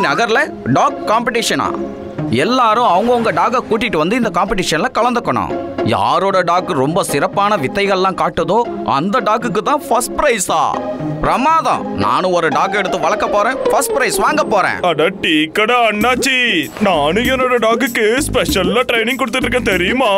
நகர்ல டாக் காம்படிஷனா? எல்லாரும் அவங்கவுங்க டாகை கூட்டிட்டு வந்து இந்த காம்படிஷன்ல கலந்துக்கணும். யாரோட டாக் ரொம்ப சிறப்பான வித்தைகள்லாம் காட்டுதோ அந்த டாக்குக்கு தான் ஃபர்ஸ்ட் பிரைஸா? பிரமாதம். நானும் ஒரு டாக் எடுத்து வளர்க்க போறேன். ஃபர்ஸ்ட் பிரைஸ் வாங்க போறேன். அட டீக்கடா அண்ணாச்சி, நானும் என்னோட டாக்குக்கு ஸ்பெஷல்லா ட்ரைனிங் கொடுத்துட்டு இருக்கேன் தெரியுமா?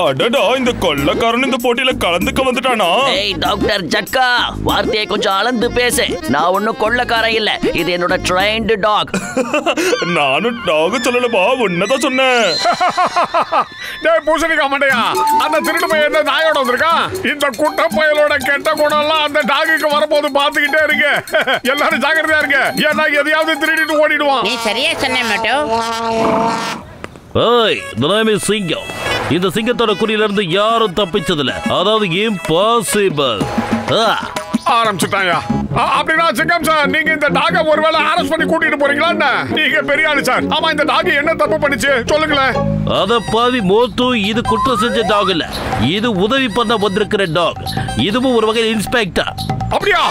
அடடா, இந்த கொள்ளக்காரன் இந்த போட்டியில கலந்துக்க வந்துட்டானா? ஏய் டாக்டர் ஜட்கா, வார்த்தையை கொஞ்சம் அளந்து பேசு. நான் ஒன்னும் கொள்ளக்காரன் இல்ல, இது என்னோட ட்ரெயின்டு டாக். நானும் டாக் சொல்லலப்பா, உன்னதான் சொன்னேன். டேய் பூசணிக்கா மண்டையா, அந்த திருட்டு பையன் என்ன நாயோட வந்திருக்கான்? இந்த குட்ட பயலோட கெட்ட குணம் எல்லாம் அந்த டாகுக்கு வரப்போது பாத்துக்கிட்டே இருக்கு. எல்லாரும் ஜாக்கிரதையா இருக்கு, ஏன்னா எதையாவது திருடிட்டு ஓடிடுவான். நீ சரியா சொன்ன மட்டும். ஏய், the name is சிங்கம். இந்த சிங்கத்தோட குறியில இருந்து யாரும் தப்பிச்சதில்ல. அதாவது இம்பாசிபிள். ஆரம்பிச்சுட்டாயா? அப்படின்னா சிங்கம் சார், நீங்க இந்த டாக ஒருவேளை அரெஸ்ட் பண்ணி கூட்டிட்டு போறீங்களா? நீங்க பெரிய ஆளு சார். ஆமா, இந்த டாக் என்ன தப்பு பண்ணிச்சு சொல்லுங்களேன். அத பாவி மோத்து, இது குற்றம் செஞ்ச டாக் இல்ல, இது உதவி பண்ண வந்திருக்கிற டாக். இதுவும் ஒரு வகையில் இன்ஸ்பெக்டர். அப்படியா?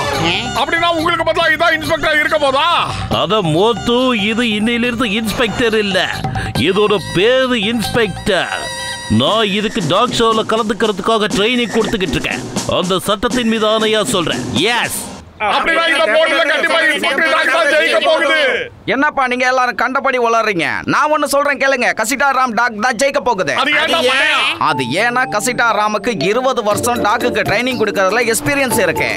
அப்படின்னா உங்களுக்கு பதிலா இதான் இன்ஸ்பெக்டர் இருக்க போதா? அத மோத்து, இது இன்னையிலிருந்து இன்ஸ்பெக்டர் இல்ல, இதோட பேரு இன்ஸ்பெக்டர். நான் இதுக்கு டாக் ஷோல கலந்துக்கிறதுக்காக ட்ரைனிங் கொடுத்துக்கிட்டு இருக்கேன். அந்த சட்டத்தின் மீது ஆணையா சொல்றேன். எஸ். என்னப்பா நீங்க எல்லாரும் கண்டபடி வளர்றீங்க? நான் ஒன்னு சொல்றேன் கேளுங்க. கசிட்டா ராம் டாக் தான் ஜெயிக்க போகுது. அது ஏன்னா கசிட்டா ராமுக்கு 20 வருஷம் டாக்குக்கு ட்ரைனிங் கொடுக்கறதுல எக்ஸ்பீரியன்ஸ் இருக்கு.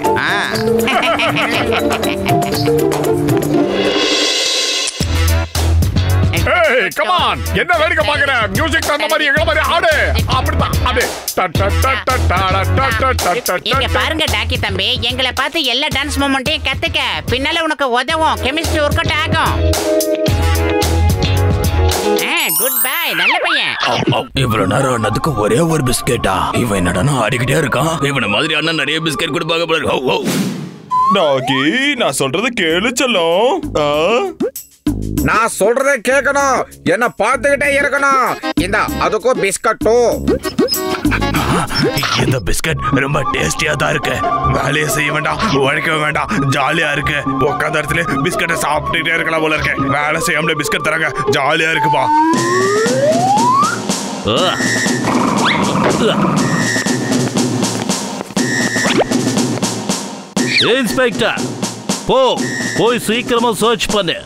ஏய் கம் ஆன், என்ன வேடிக்கை பாக்குற? மியூசிக் தந்த மாதிரி எங்கள மாதிரி ஆடு. அப்படிதான் ஆடு. இங்க பாருங்க டாக்கி தம்பி, எங்களை பார்த்து எல்லா டான்ஸ் மூமெண்ட்டையும் கத்துக்க. பின்னால உனக்கு உதவும், கெமிஸ்ட்ரி ஒர்க் அவுட் ஆகும். குட் பை, நல்ல பையன். இவ்வளவு நேரம் அண்ணதுக்கு ஒரே ஒரு பிஸ்கெட்டா? இவன் என்னடா ஆடிக்கிட்டே இருக்கான். இவனை மாதிரி அண்ணா நிறைய பிஸ்கெட் கொடுப்பாங்க போல. டாகி, நான் சொல்றது கேளு செல்லம். நான் சொல்றதை கேட்கணும், என்ன பார்த்துக்கிட்டே இருக்கணும். இந்த அதுக்கும் பிஸ்கட்டும். இந்த பிஸ்கட் ரொம்ப டேஸ்டியா தான் இருக்கு. வேலையை செய்ய வேண்டாம், உழைக்க வேண்டாம், ஜாலியா இருக்கு. உட்காந்த இடத்துல பிஸ்கட்டை சாப்பிட்டுட்டே இருக்கலாம் போல இருக்கு. வேலை செய்யாமலே பிஸ்கட் தராங்க, ஜாலியா இருக்குப்பா. இன்ஸ்பெக்டர், போய் சீக்கிரமா சர்ச் பண்ணு.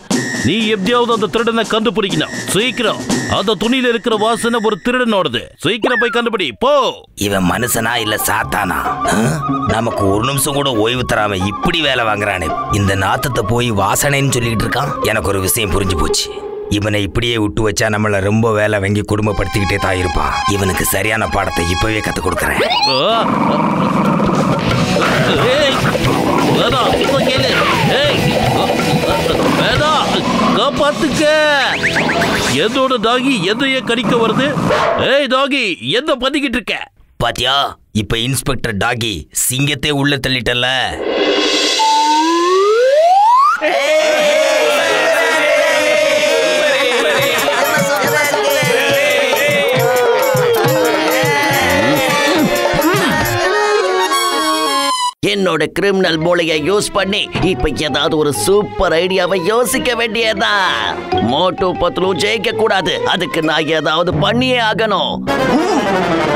நீ எப்படியாவது அந்த திருடனை கண்டுபிடிக்கணும். சீக்கிரம். அந்த துணியில இருக்கிற வாசனை ஒரு திருடனோடது. சீக்கிரம் போய் கண்டுபிடி. போ. இவன் மனுஷனா இல்ல சாத்தானா? நமக்கு ஒரு நிமிஷம் கூட ஓய்வு தராம இப்படி வேலை வாங்குறானே. இந்த நாத்தத்தை போய் வாசனைன்னு சொல்லிட்டு இருக்கான். எனக்கு ஒரு விஷயம் புரிஞ்சு போச்சு. இவனை இப்படியே விட்டு வச்சா நம்மள ரொம்ப வேலை வாங்கி குடும்பப்படுத்திக்கிட்டே தான் இருப்பான். இவனுக்கு சரியான பாடத்தை இப்பவே கத்து கொடுக்கறேன். காப்பாத்துக்க. எதோட டாகி எதைய கடிக்க வருது? ஏய் டாகி, எந்த பண்ணிக்கிட்டு இருக்க? பாத்தியா, இப்ப இன்ஸ்பெக்டர் டாகி சிங்கத்தை உள்ள தள்ளிட்டல. என்னோட கிரிமினல் மூளையை யூஸ் பண்ணி இப்ப ஏதாவது ஒரு சூப்பர் ஐடியாவை யோசிக்க வேண்டியதா. மோட்டு பத்லு ஜெயிக்க கூடாது, அதுக்கு நான் ஏதாவது பண்ணியே ஆகணும்.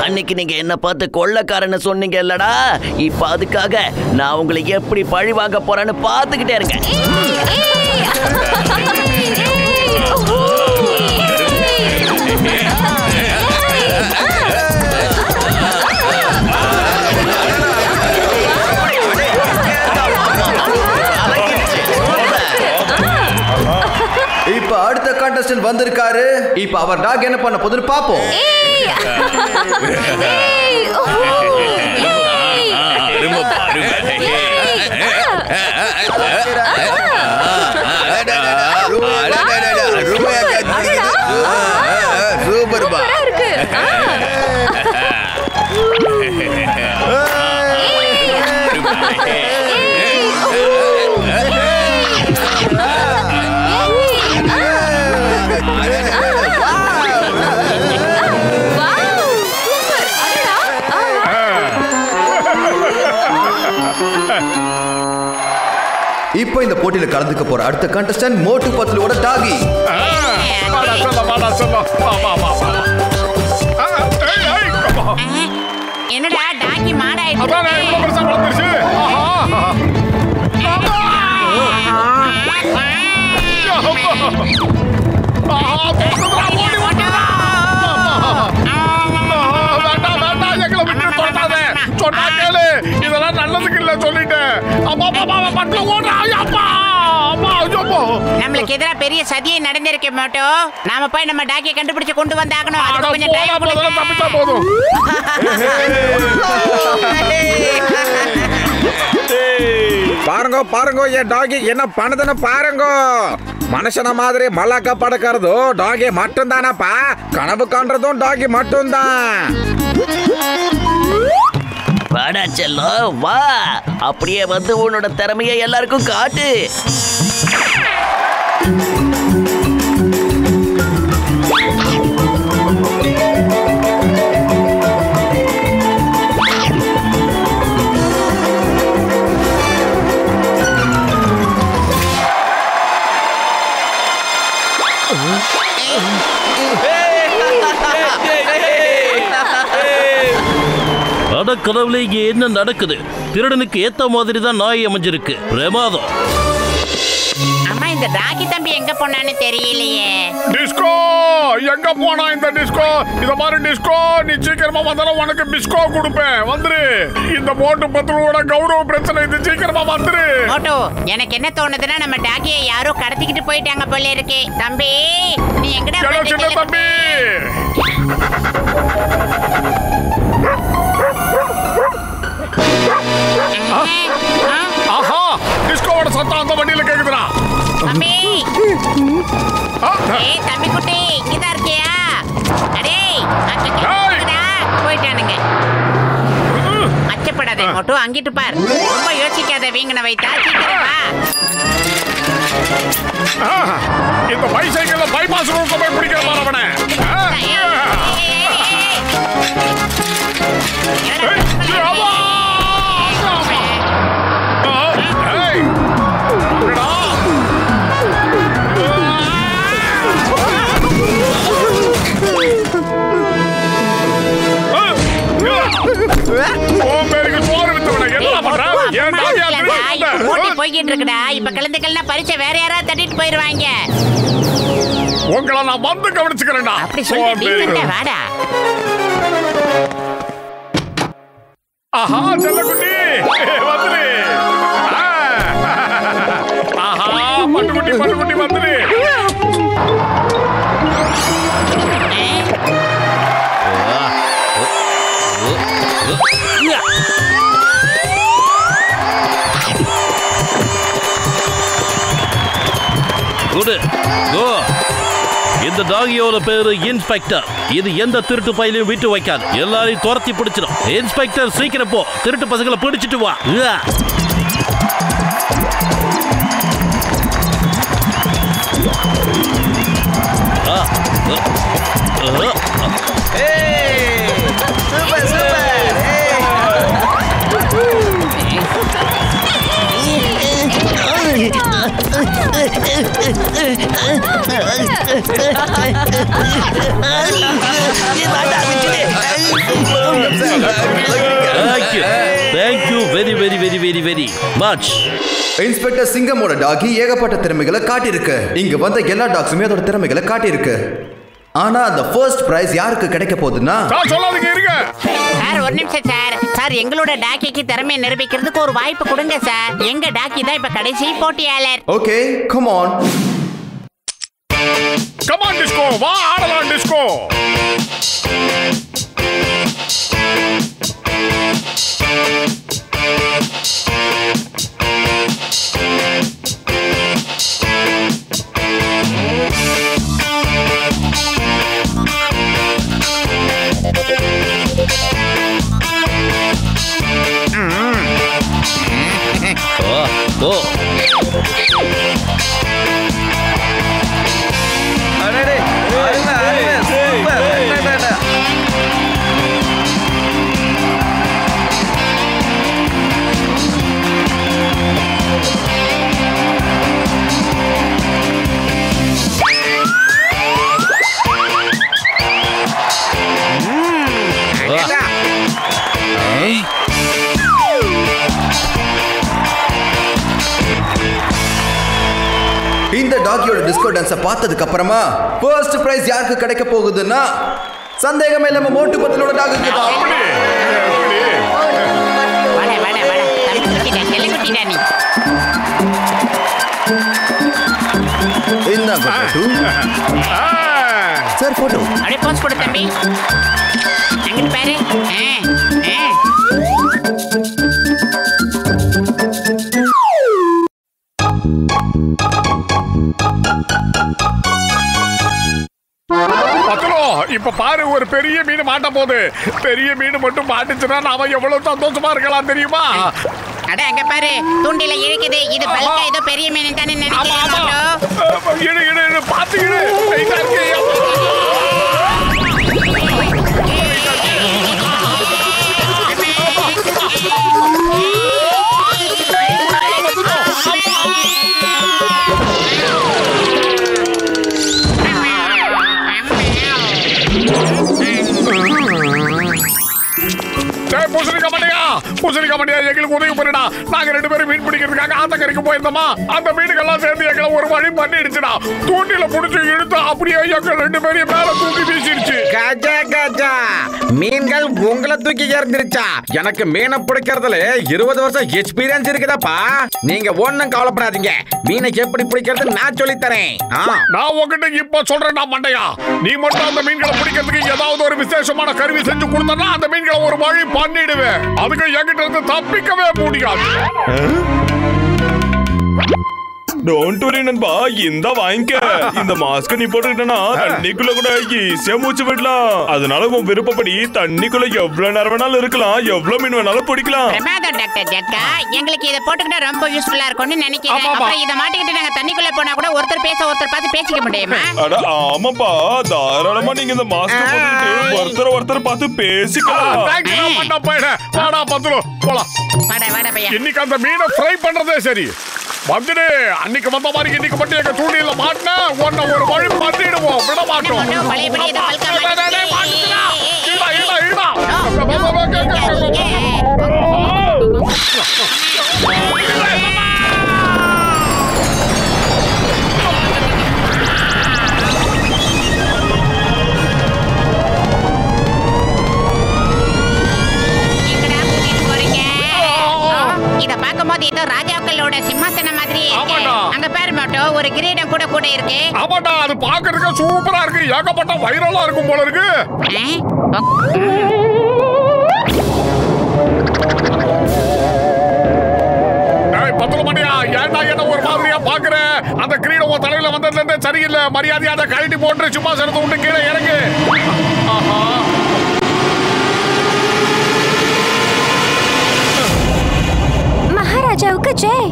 அன்னைக்கு நீங்க என்ன பார்த்து கொள்ளக்காரன்னு சொன்னீங்க இல்லடா, இப்ப அதுக்காக நான் உங்களை எப்படி பழி வாங்க போறேன்னு பார்த்துக்கிட்டே இருக்கேன். இப்ப அடுத்த கான்டெஸ்டன்ட் வந்திருக்காரு. இப்ப அவர் டாக் என்ன பண்ண போகுதுன்னு பாப்போம். சூப்பர்பா. இப்போ இந்த போட்டியில கலந்துக்க போற அடுத்த கண்டஸ்டன்ட் மோட்டு பத்லுவோட டாகி. என்னடா டாகி மாடாயிடுச்சு. இதெல்லாம் நல்லதுக்கு இல்ல சொல்லிட்டேன். நம்மளுக்கு எதிராக பெரிய சதியை நடந்திருக்கு மோட்டோ. நாம போய் நம்ம டாக்கியை கண்டுபிடிச்சு கொண்டு வந்தாகணும். அதுக்கு கொஞ்சம் டைம் தப்பிச்சா போதும். பாருங்க பாருங்க என் டாகி என்ன பண்ணுதுன்னு பாருங்க. மனுஷன மாதிரி மல்லாக்க படுக்கிறதும் டாகி மட்டும் தானப்பா. கனவு காண்றதும் டாகி மட்டும் தான். வாடா செல்லம் வா, அப்படியே வந்து உன்னோட திறமையை எல்லாருக்கும் காட்டு. அட கடவுளே, இங்க என்ன நடக்குது? திருடனுக்கு ஏத்த மாதிரி தான் நாய் அமைஞ்சிருக்கு. பிரமாதம். அம்மா, இந்த டாக்கி தம்பி எங்க போனான்னு தெரியலையே. டிஸ்கோ எங்க போனா இந்த டிஸ்கோ? இத மாதிரி டிஸ்கோ நீ சீக்கிரமா வந்தாலும் உனக்கு பிஸ்கோ கொடுப்பேன். வந்துரு. இந்த மோட்டு பத்லுவோட கௌரவ பிரச்சனை இது. சீக்கிரமா வந்துரு. மோட்டு, எனக்கு என்ன தோணுதுன்னா நம்ம டாக்கியை யாரோ கடத்திக்கிட்டு போயிட்டாங்க போல இருக்கு. தம்பி, நீ எங்கடா சின்ன தம்பி? ஆஹா, டிஸ்கோவோட சத்தம் அந்த வண்டியில கேக்குதுடா. தம்பி, ஏய் தம்பி குட்டி, இங்கதான் இருக்கியா? அடேய், போயிட்டானுங்க. அச்சப்படாதே மோட்டு, அங்கிட்டு பார். ரொம்ப யோசிக்காத, வீங்கன வைத்தா. சீக்கிரம் வா. இந்த பைசைக்கிள்ல பைபாஸ் ரோட்ல போய் பிடிக்கிற மாறவனே. போய்கிட்டு இருக்குடா. இப்ப கலந்துக்கலனா பரிசை வேற யாராவது தட்டிட்டு போயிருவாங்க. உங்களை நான் வந்து கவனிச்சுக்கிறேன்டா. அப்படி சொல்லிட்டு வாடா. ஆஹா, செல்லக்குட்டி வந்துரு. ஆஹா, பட்டுக்குட்டி பட்டுக்குட்டி வந்துரு. இந்த டாகியோட பேரு இன்ஸ்பெக்டர். இது எந்த திருட்டு பையிலையும் விட்டு வைக்காது. எல்லாரையும் துரத்தி பிடிச்சிடும். இன்ஸ்பெக்டர், சீக்கிரம் போ, திருட்டு பசங்களை பிடிச்சிட்டு வா. Thank you very very very very very much. Inspector சிங்கமோட டாகி ஏகப்பட்ட திறமைகளை காட்டியிருக்கு. இங்க வந்த எல்லா டாக்ஸுமே அதோட திறமைகளை காட்டியிருக்கு. ஆனா அந்த ஃபர்ஸ்ட் பிரைஸ் யாருக்கு கிடைக்க போகுதுன்னா, சொல்லாதீங்க இருங்க சார். ஒரு நிமிஷம் சார். சார், எங்களோட டாக்கிக்கு திறமையை நிரூபிக்கிறதுக்கு ஒரு வாய்ப்பு கொடுங்க சார். எங்க டாக்கி தான் இப்ப கடைசி போட்டியாளர். Okay, come on. Come on disco, வா ஆடலாம் டிஸ்கோ. டாகியோட டிஸ்கோ டான்ஸை பார்த்ததுக்கு அப்புறமா ஃபர்ஸ்ட் பிரைஸ் யாருக்கு கிடைக்க போகுதுன்னா சந்தேகமே இல்லாம மோட்டு பத்தலோட டாகுக்கு தான். வாடா வாடா வாடா தம்பி குட்டிடா செல்ல குட்டிடா நீ. என்ன சார் போட்டோ அப்படியே போஸ்ட் கொடு தம்பி. அங்கிட்டு பாரு. இப்ப பாரு, ஒரு பெரிய மீன் மாட்ட போகுது. பெரிய மீன் மட்டும் மாட்டுச்சுன்னா நாம எவ்வளவு சந்தோஷமா இருக்கலாம் தெரியுமா? அட அங்க பாரு, தூண்டில இழுக்குது. இது பல்கா ஏதோ பெரிய மீன் தானே நினைக்கிறேன். இடு இடு இடு, பாத்து இடு. பூசணிக்கா மண்டியா, எங்களுக்கு உதவி பண்ணிடா. நாங்க 2 பேரும் மீன் பிடிக்கிறதுக்காக ஆத்தக்கரைக்கு போயிருந்தோமா. அந்த மீனுக்கெல்லாம் சேர்ந்து எங்களை ஒரு வழி பண்ணிடுச்சுடா. தூண்டில புடிச்சு இழுத்து அப்படியே எங்க 2 பேரையும் மேல தூக்கி வீசிடுச்சு. கஜா கஜா, மீன்கள் உங்களை தூக்கி எறிஞ்சிருச்சா? எனக்கு மீனை பிடிக்கிறதுல 20 வருஷம் எக்ஸ்பீரியன்ஸ் இருக்குதாப்பா. நீங்க ஒண்ணும் கவலைப்படாதீங்க, மீனை எப்படி பிடிக்கிறது நான் சொல்லித்தரேன். நான் உங்ககிட்ட இப்ப சொல்றேன்டா மண்டையா, நீ மட்டும் அந்த மீன்களை பிடிக்கிறதுக்கு ஏதாவது ஒரு விசேஷமான கருவி செஞ்சு கொடுத்தா அந்த மீன்களை ஒரு வழி பண்ணிடுவேன். அதுக்கு என்கிட்ட இருந்து தப்பிக்கவே முடியாது. டோன்ட் வரி நண்பா, இந்த வாங்கிக்க. இந்த மாஸ்க் நீ போட்டுக்கிட்டனா தண்ணிக்குள்ள கூட ஈஸியா மூச்சு விடலாம். அதனால உன் விருப்பப்படி தண்ணிக்குள்ள எவ்வளவு நேரம் வேணாலும் இருக்கலாம், எவ்வளவு மீன் வேணாலும் பிடிக்கலாம். பிரமாதம் டாக்டர் ஜட்கா, எங்களுக்கு இத போட்டுக்கிட்டா ரொம்ப யூஸ்ஃபுல்லா இருக்கும்னு நினைக்கிறேன். அப்புறம் இத மாட்டிக்கிட்டு நாங்க தண்ணிக்குள்ள போனா கூட ஒருத்தர் பேச ஒருத்தர் பார்த்து பேசிக்க முடியுமா? அட ஆமாப்பா, தாராளமா நீங்க இந்த மாஸ்க் போட்டுக்கிட்டு ஒருத்தர் பார்த்து பேசிக்கலாம். வாடா பத்துலோ போலாம். வாடா வாடா பையா. இன்னைக்கு அந்த மீனை ஃப்ரை பண்றதே சரி. வந்துடு, அன்னைக்கு வந்த மாதிரி இன்னைக்கு மட்டும் எங்க தூண்டில மாட்டினா உன்னை ஒரு வழி பண்ணிடுவோம், விட மாட்டோம். இத பாக்கும்போது ஏதோ ராஜாக்களோட சிம்மாசனம் மாதிரி இருக்கு. அங்க பேர் மட்டும் ஒரு கிரீடம் கூட கூட இருக்கு. ஆமாடா, அது பாக்குறதுக்கு சூப்பரா இருக்கு. ஏகப்பட்ட வைரலா இருக்கும் போல இருக்கு. பத்திரமணியா, ஏன்டா என்ன ஒரு மாதிரியா பாக்குற? அந்த கிரீடம் உன் தலையில வந்ததுல இருந்தே சரியில்லை. மரியாதையா அதை கழட்டி போட்டு சிம்மாசனத்தை விட்டு கீழே இறங்கு. ஆஹா, மகாராஜாவுக்கு ஜெய்.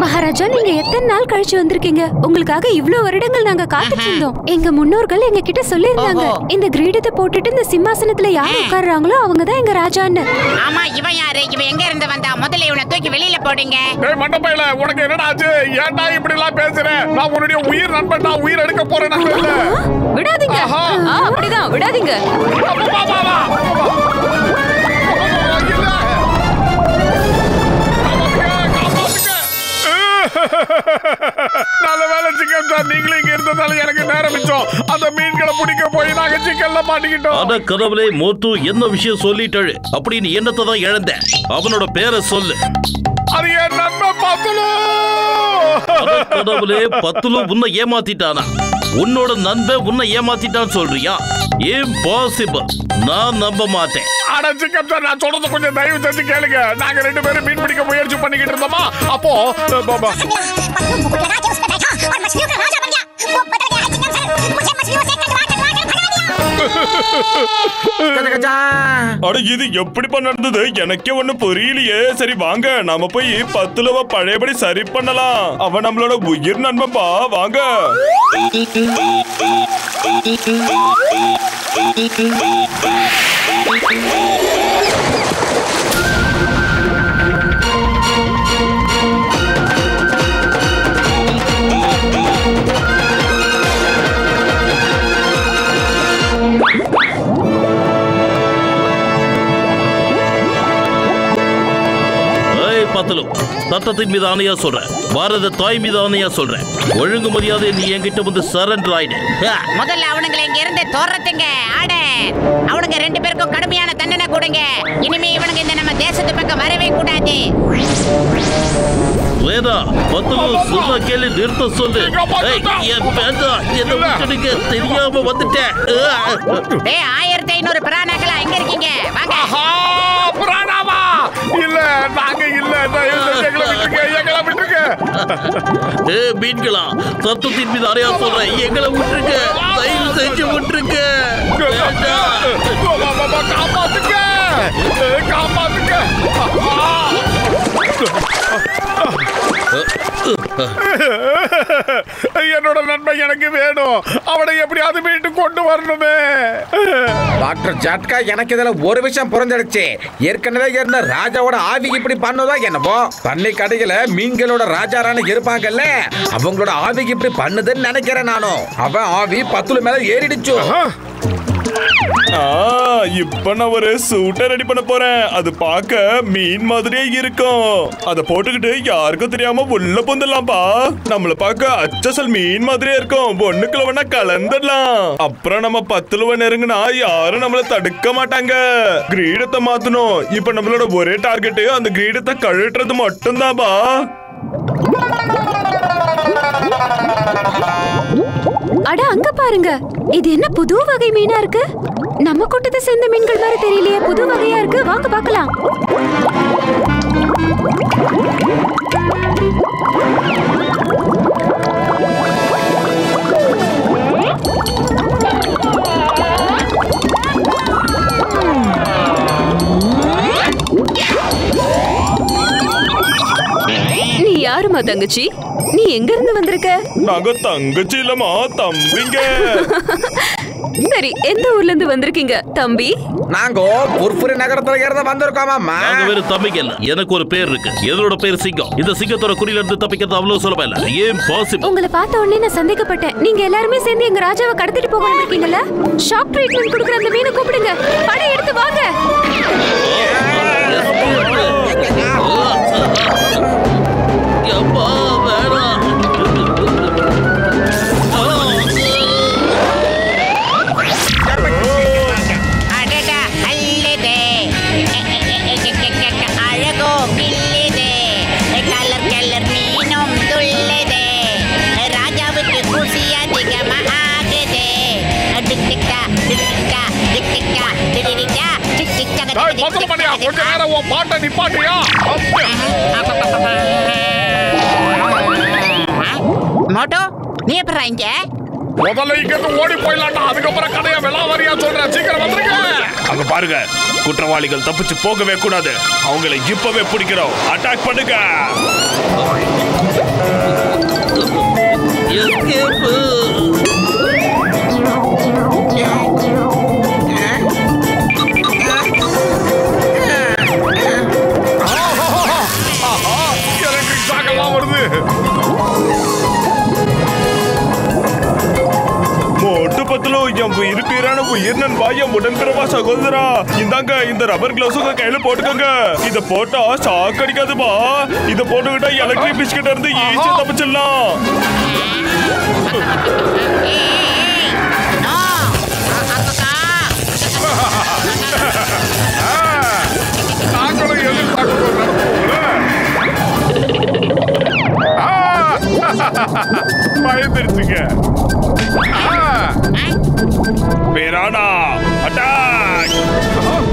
மகாராஜா, நீங்க எத்தனை நாள் கழிச்சு வந்திருக்கீங்க? உங்களுக்காக இவ்வளவு வருடங்கள் நாங்க காத்துட்டு இருந்தோம். எங்க முன்னோர்கள் எங்க கிட்ட சொல்லியிருந்தாங்க, இந்த கிரீடத்தை போட்டுட்டு இந்த சிம்மாசனத்துல யார் உட்கார்றாங்களோ அவங்கதான் எங்க ராஜான்னு. ஆமா, இவன் யாரு? இவன் எங்க இருந்து வந்தா? முதல்ல இவனை தூக்கி வெளியில போடுங்க. டேய் மண்டபையில, உனக்கு என்னடா ஆச்சு? ஏன்டா இப்படி எல்லாம் பேசுற? நான் உன்னுடைய உயிர் நண்பன், நான் உயிர் எடுக்க போறேன். விடாதீங்க, அப்படிதான் விடாதீங்க. நல்ல வேலை சிக்கன் சார், நீங்களும் இங்க இருந்ததால எனக்கு நேரம் மிச்சம். அந்த மீன்களை பிடிக்க போய் நாங்க சிக்கன்ல மாட்டிக்கிட்டோம். அட கடவுளே, மோத்து என்ன விஷயம் சொல்லிட்டாரு அப்படின்னு என்னத்தை தான் இழந்த? அவனோட பேரை சொல்லு. அது என் நண்பன் பத்துலு. கடவுளே, பத்துலு உன்னை ஏமாத்திட்டானா? உன்னோட நண்பன் உன்னை ஏமாத்திட்டான்னு சொல்றியா? இம்பாசிபிள், நான் நம்ப மாட்டேன். அட சிக்கன் சார், நான் சொல்றது கொஞ்சம் தயவு செஞ்சு கேளுங்க. நாங்க 2 பேரும் மீன் பிடிக்க முயற்சி பண்ணிக்கிட்டு இருந்தோமா, அப்போ அட இது எப்படிப்பா நடந்தது? எனக்கே ஒண்ணு புரியலையே. சரி வாங்க, நாம போய் பத்துலவ பழையபடி சரி பண்ணலாம். அவன் நம்மளோட உயிர் நண்பப்பா, வாங்க. சட்டத்தின் மீது ஆணையா சொல்றேன், பாரத தாய் மீது ஆணையா சொல்றேன், ஒழுங்கு மரியாதை நீ என்கிட்ட வந்து சரண்டர் ஆயிடு. முதல்ல அவனுங்களை இங்க இருந்து தோறத்துங்க. அவனுங்க 2 பேருக்கும் கடுமையான தண்டனை கொடுங்க. இனிமே இவனுங்க இந்த நம்ம தேசத்து பக்கம் வரவே கூடாது. வேதா பத்துலு சொல்ல கேள்வி நிறுத்த சொல்லு. தெரியாம வந்துட்டேன். 1500 பிராணங்களா எங்க இருக்கீங்க? வாங்க. பிராணாவா? இல்ல நாங்க இல்ல. எங்களை விட்டுருங்க. மீன்களா, சத்தத்தின் மீது அறையா சொல்றேன், எங்களை விட்டுருங்க, தயவு செஞ்சு விட்டுருங்க. காப்பாத்துங்க, காப்பாத்துங்க. என்னோட நண்பன் எனக்கு வேணும். அவனை எப்படியாவது மீட்டு கொண்டு வரணுமே. டாக்டர் ஜட்கா, எனக்கு இதுல ஒரு விஷயம் புரிஞ்சிடுச்சு. ஏற்கனவே இருந்த ராஜாவோட ஆவி இப்படி பண்ணுதா என்னவோ. பண்ணை கடையில மீன்களோட ராஜாரான இருப்பாங்கல்ல, அவங்களோட ஆவி இப்படி பண்ணுதுன்னு நினைக்கிறேன் நானும். அவன் ஆவி பத்துல மேல ஏறிடுச்சு. இப்ப நான் ஒரு சூட்டை ரெடி பண்ண போறேன். அது பார்க்க மீன் மாதிரியே இருக்கும். அத போட்டுக்கிட்டு யாருக்கும் தெரியாம உள்ள பொந்துடலாம்பா. நம்மள பார்க்க அச்சசல் மீன் மாதிரியே இருக்கும். ஒண்ணுக்குள்ள வேணா கலந்துடலாம். அப்புறம் நம்ம 10 நெருங்கினா யாரும் நம்மள தடுக்க மாட்டாங்க. கிரீடத்தை மாத்தணும். இப்ப நம்மளோட ஒரே டார்கெட் அந்த கிரீடத்தை கழட்டுறது மட்டும்தான்பா. அட அங்க பாருங்க, இது என்ன புது வகை மீனா இருக்கு? நம்ம கூட்டத்தை சேர்ந்த மீன்கள் மாதிரி தெரியலையே, புது வகையா இருக்கு. வாங்க பார்க்கலாம். நீ யாருமா தங்கச்சி? நீ எங்க இருந்து வந்திருக்க? நாங்க தங்கச்சி இல்லமா, தம்பிங்க. சரி, எந்த ஊர்ல இருந்து வந்திருக்கீங்க தம்பி? நாங்க புர்புரி நகரத்துல இருந்து வந்திருக்கோம் மாமா. நாங்க வேற தம்பிங்க இல்ல, எனக்கு ஒரு பேர் இருக்கு. என்னோட பேர் சிங்கம். இந்த சிங்கத்தோட குறியில இருந்து தப்பிக்கிறது அவ்வளவு சுலபம் இல்ல. ஏன் பாசிபிள்? உங்களை பார்த்த உடனே நான் சந்தேகப்பட்டேன். நீங்க எல்லாருமே சேர்ந்து எங்க ராஜாவை கடத்திட்டு போக வந்திருக்கீங்கல்ல? ஷாக் ட்ரீட்மெண்ட் கொடுக்குற அந்த மீனை கூப்பிடுங்க. படை எடுத்து வாங்க. அப்பா வேணாம். அடடா அல்லதே அழகோ கில்லுதே கலர் கலர் மீனும் துள்ளுதே ராஜாவுக்கு குசி அதிகமா ஆகுதே டிக்டிக்கா டிக்டிக்கா டிக்டிக்கா டிடிடிக்கா டிக்டிக்கா. கொஞ்ச நேரம் உன் பாட்டை நிப்பாட்டியா? மோட்டோ, நீ எப்படா இங்க? முதல்ல இங்க ஓடி போயிடலாம்டா. அதுக்கப்புறம் கதையை விளாவரியா சொல்றேன். சீக்கிரம் வந்துருங்க. அங்க பாருங்க, குற்றவாளிகள் தப்பிச்சு போகவே கூடாது. அவங்களை இப்பவே பிடிக்கிறோம். அட்டாக் பண்ணுங்க. எலக்ட்ரிக் ஷாக் எல்லாம் வருது. மோட்டு பத்துலோ, என் உயிர் பேரான உயிர் நண்பா, என் உடன்பிறவா சகோதரா, இந்தாங்க இந்த ரப்பர் கிளவுஸ் உங்க கையில போட்டுக்கோங்க. இத போட்டா ஷாக் அடிக்காதுப்பா. இத போட்டுக்கிட்டா எலக்ட்ரிக் பிஸ்கட் இருந்து ஈஸியா தப்பிச்சிடலாம். நாங்களும் எதிர்பார்க்கிறோம். பயந்துருச்சுங்க. பேரானா அட்டாக்.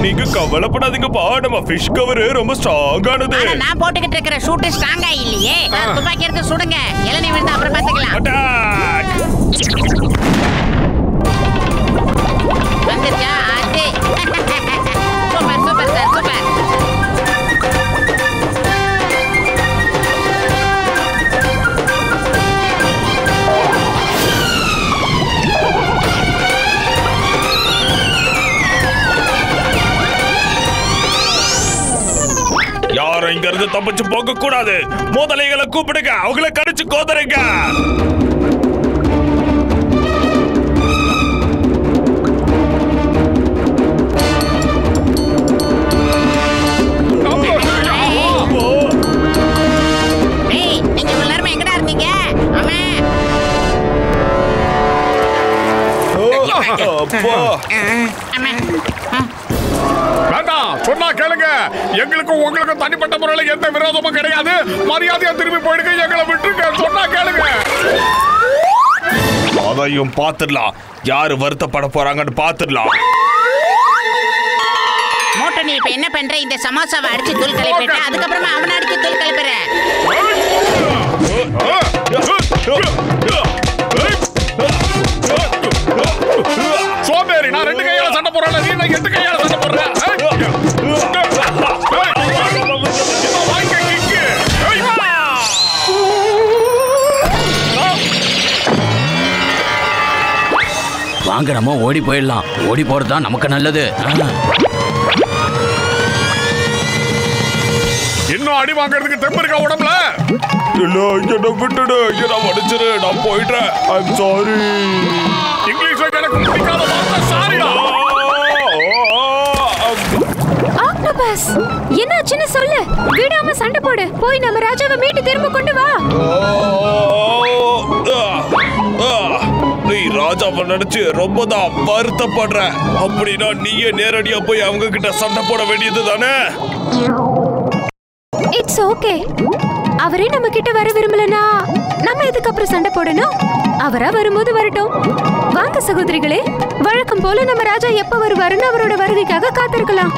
நீங்க கவலைப்படாதீங்கப்பா, நம்ம ஃபிஷ் கவர் ரொம்ப ஸ்ட்ராங்கானது. நான் போட்டுக்கிட்டு இருக்கிற ஷூட் ஸ்ட்ராங்கா இல்லையே. துப்பாக்கி எடுத்து சுடுங்க. இளநீ விழுந்தா அப்புறம் பாத்துக்கலாம். அட்டாக். வந்துச்சா? அது சூப்பர் சூப்பர் சார், சூப்பர். யாரும் இங்க இருந்து தப்பிச்சு போக கூடாது. முதலைகளை கூப்பிடுங்க, அவங்கள கடிச்சு கோதறீங்க. அப்பா. வேண்டாம், சொன்னா கேளுங்க. எங்களுக்கும் உங்களுக்கும் தனிப்பட்ட முறையில் எந்த விரோதமும் கிடையாது. மரியாதையா திரும்பி போயிடுங்க, எங்களை விட்டுருங்க. சொன்னா கேளுங்க. அதையும் பாத்துடலாம். யாரு வருத்தப்பட போறாங்கன்னு பாத்துடலாம். மோட்டோ, நீ இப்ப என்ன பண்ற? இந்த சமோசாவை அடிச்சு தூள் கலப்பிட்ட, அதுக்கப்புறமா அவனை அடிச்சு தூள் கலப்புற. சோம்பேறி, நான் 2 கையால சண்டை போடுறேன், நீ 8 கையால சண்டை போடுற. வாங்க, நம்ம ஓடி போயிடலாம். ஓடி போறதுதான் நமக்கு நல்லது. இன்னும் அடி வாங்குறதுக்கு தெம்பு இருக்கா உடம்புல? இல்ல, என்ன விட்டுடு, என்ன மன்னிச்சிரு, நான் போயிடுறேன். I'm sorry. இங்கிலீஷ்ல எனக்கு பிடிக்காத வார்த்தை சாரிடா. ஆக்டோபஸ், என்னாச்சுன்னு சொல்லு. விடாம சண்டை போடு. போய் நம்ம ராஜாவை மீட்டு திரும்ப கொண்டு வா. நீ ராஜாவை நினைச்சு ரொம்ப தான் வருத்தப்படுற. அப்படின்னா நீயே நேரடியா போய் அவங்க கிட்ட சண்டை போட வேண்டியது தானே? It's okay. அவரே நம்ம கிட்ட வர விரும்பலனா நம்ம எதுக்கு அப்புறம் சண்டை போடணும்? அவரா வரும்போது வரட்டும். வாங்க சகோதரிகளே, வழக்கம் போல நம்ம ராஜா எப்ப வருவாருன்னு அவரோட வருகைக்காக காத்திருக்கலாம்.